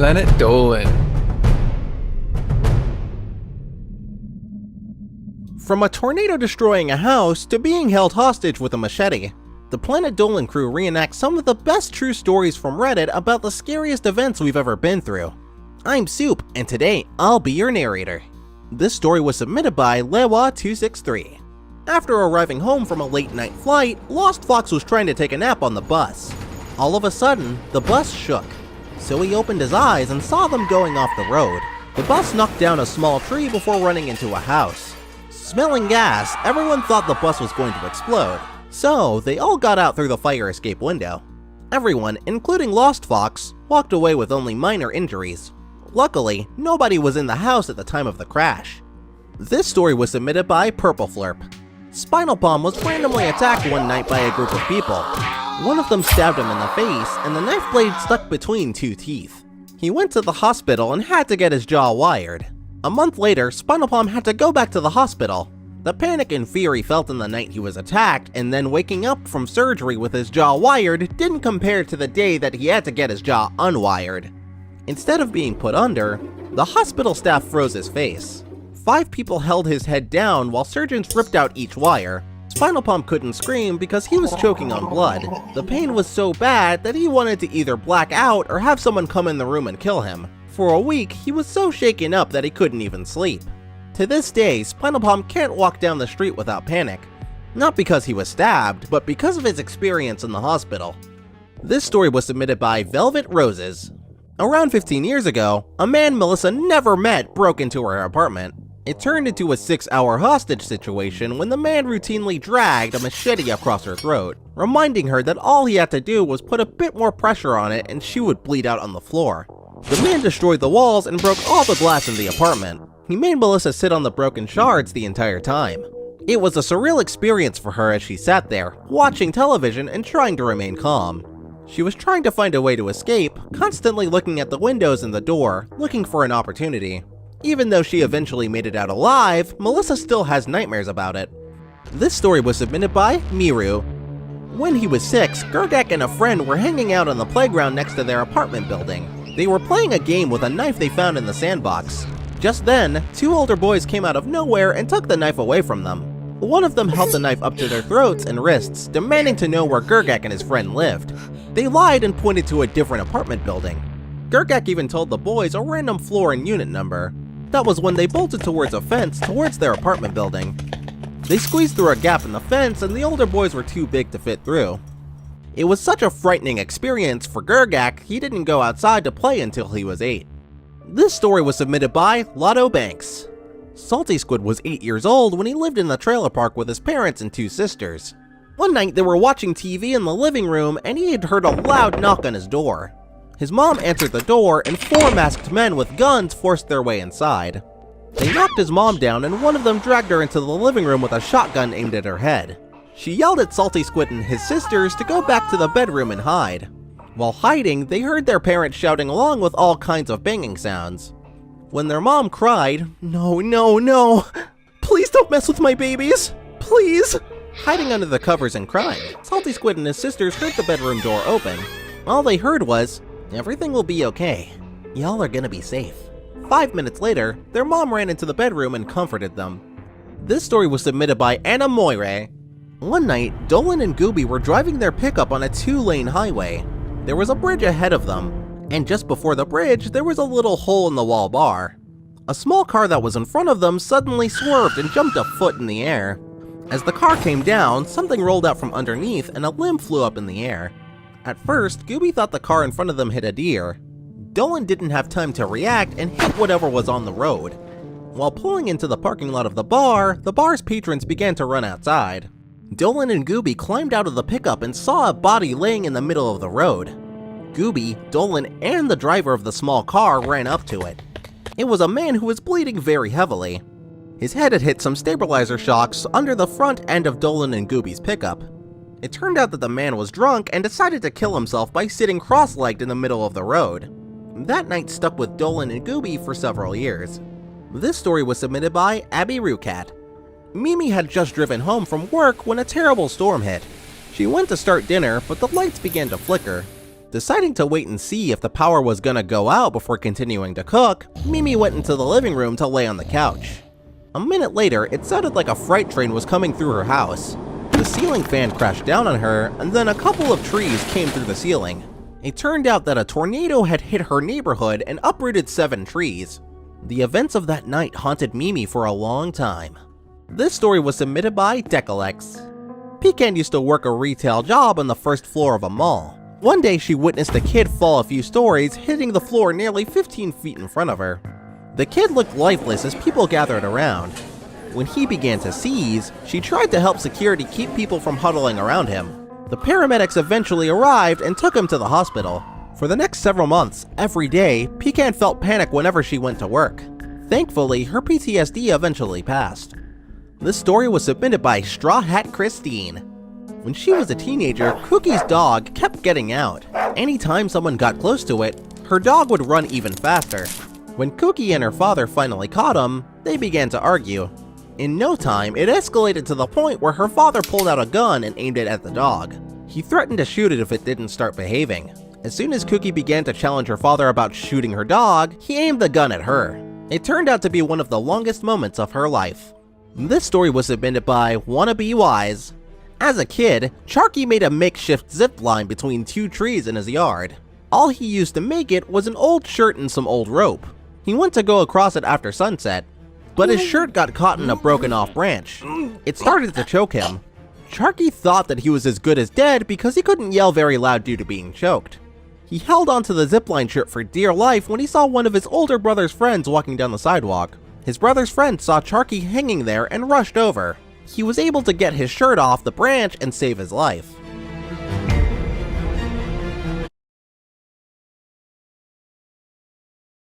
Planet Dolan. From a tornado destroying a house to being held hostage with a machete, the Planet Dolan crew reenacts some of the best true stories from Reddit about the scariest events we've ever been through. I'm Soup, and today I'll be your narrator. This story was submitted by Lewa263. After arriving home from a late night flight, Lost Fox was trying to take a nap on the bus. All of a sudden, the bus shook, so he opened his eyes and saw them going off the road. The bus knocked down a small tree before running into a house. Smelling gas, everyone thought the bus was going to explode, so they all got out through the fire escape window. Everyone, including Lost Fox, walked away with only minor injuries. Luckily, nobody was in the house at the time of the crash. This story was submitted by Purple Flurp. Spinal Palm was randomly attacked one night by a group of people. One of them stabbed him in the face, and the knife blade stuck between two teeth. He went to the hospital and had to get his jaw wired. A month later, Spinal Palm had to go back to the hospital. The panic and fear he felt in the night he was attacked and then waking up from surgery with his jaw wired didn't compare to the day that he had to get his jaw unwired. Instead of being put under, the hospital staff froze his face. 5 people held his head down while surgeons ripped out each wire. Spinal Palm couldn't scream because he was choking on blood. The pain was so bad that he wanted to either black out or have someone come in the room and kill him. For a week, he was so shaken up that he couldn't even sleep. To this day, Spinal Palm can't walk down the street without panic. Not because he was stabbed, but because of his experience in the hospital. This story was submitted by Velvet Roses. Around 15 years ago, a man Melissa never met broke into her apartment. It turned into a 6-hour hostage situation when the man routinely dragged a machete across her throat, reminding her that all he had to do was put a bit more pressure on it and she would bleed out on the floor. The man destroyed the walls and broke all the glass in the apartment. He made Melissa sit on the broken shards the entire time. It was a surreal experience for her as she sat there, watching television and trying to remain calm. She was trying to find a way to escape, constantly looking at the windows and the door, looking for an opportunity. Even though she eventually made it out alive, Melissa still has nightmares about it. This story was submitted by Miru. When he was 6, Gergak and a friend were hanging out on the playground next to their apartment building. They were playing a game with a knife they found in the sandbox. Just then, 2 older boys came out of nowhere and took the knife away from them. One of them held the knife up to their throats and wrists, demanding to know where Gergak and his friend lived. They lied and pointed to a different apartment building. Gergak even told the boys a random floor and unit number. That was when they bolted towards a fence towards their apartment building. They squeezed through a gap in the fence and the older boys were too big to fit through. It was such a frightening experience for Gergak, he didn't go outside to play until he was 8. This story was submitted by Lotto Banks. Salty Squid was 8 years old when he lived in the trailer park with his parents and 2 sisters. One night they were watching TV in the living room and he had heard a loud knock on his door. His mom answered the door and 4 masked men with guns forced their way inside. They knocked his mom down and one of them dragged her into the living room with a shotgun aimed at her head. She yelled at Salty Squid and his sisters to go back to the bedroom and hide. While hiding, they heard their parents shouting along with all kinds of banging sounds. When their mom cried, "No, no, no! Please don't mess with my babies! Please!" Hiding under the covers and crying, Salty Squid and his sisters heard the bedroom door open. All they heard was, "Everything will be okay. Y'all are gonna be safe." 5 minutes later, their mom ran into the bedroom and comforted them. This story was submitted by Anna Moire. One night, Dolan and Gooby were driving their pickup on a 2-lane highway. There was a bridge ahead of them, and just before the bridge, there was a little hole-in-the-wall bar. A small car that was in front of them suddenly swerved and jumped a foot in the air. As the car came down, something rolled out from underneath and a limb flew up in the air. At first, Gooby thought the car in front of them hit a deer. Dolan didn't have time to react and hit whatever was on the road. While pulling into the parking lot of the bar's patrons began to run outside. Dolan and Gooby climbed out of the pickup and saw a body laying in the middle of the road. Gooby, Dolan, and the driver of the small car ran up to it. It was a man who was bleeding very heavily. His head had hit some stabilizer shocks under the front end of Dolan and Gooby's pickup. It turned out that the man was drunk and decided to kill himself by sitting cross-legged in the middle of the road. That night stuck with Dolan and Gooby for several years. This story was submitted by Abby Rucat. Mimi had just driven home from work when a terrible storm hit. She went to start dinner, but the lights began to flicker. Deciding to wait and see if the power was gonna go out before continuing to cook, Mimi went into the living room to lay on the couch. A minute later, it sounded like a freight train was coming through her house. The ceiling fan crashed down on her, and then a couple of trees came through the ceiling. It turned out that a tornado had hit her neighborhood and uprooted 7 trees. The events of that night haunted Mimi for a long time. This story was submitted by Decalex. Pecan used to work a retail job on the first floor of a mall. One day she witnessed a kid fall a few stories, hitting the floor nearly 15 feet in front of her. The kid looked lifeless as people gathered around. When he began to seize, she tried to help security keep people from huddling around him. The paramedics eventually arrived and took him to the hospital. For the next several months, every day, Pecan felt panic whenever she went to work. Thankfully, her PTSD eventually passed. This story was submitted by Straw Hat Christine. When she was a teenager, Cookie's dog kept getting out. Anytime someone got close to it, her dog would run even faster. When Cookie and her father finally caught him, they began to argue. In no time, it escalated to the point where her father pulled out a gun and aimed it at the dog. He threatened to shoot it if it didn't start behaving. As soon as Cookie began to challenge her father about shooting her dog, he aimed the gun at her. It turned out to be one of the longest moments of her life. This story was submitted by Wannabe Wise. As a kid, Charky made a makeshift zip line between 2 trees in his yard. All he used to make it was an old shirt and some old rope. He went to go across it after sunset, but his shirt got caught in a broken off branch. It started to choke him. Charky thought that he was as good as dead because he couldn't yell very loud due to being choked. He held onto the zipline shirt for dear life when he saw one of his older brother's friends walking down the sidewalk. His brother's friend saw Charky hanging there and rushed over. He was able to get his shirt off the branch and save his life.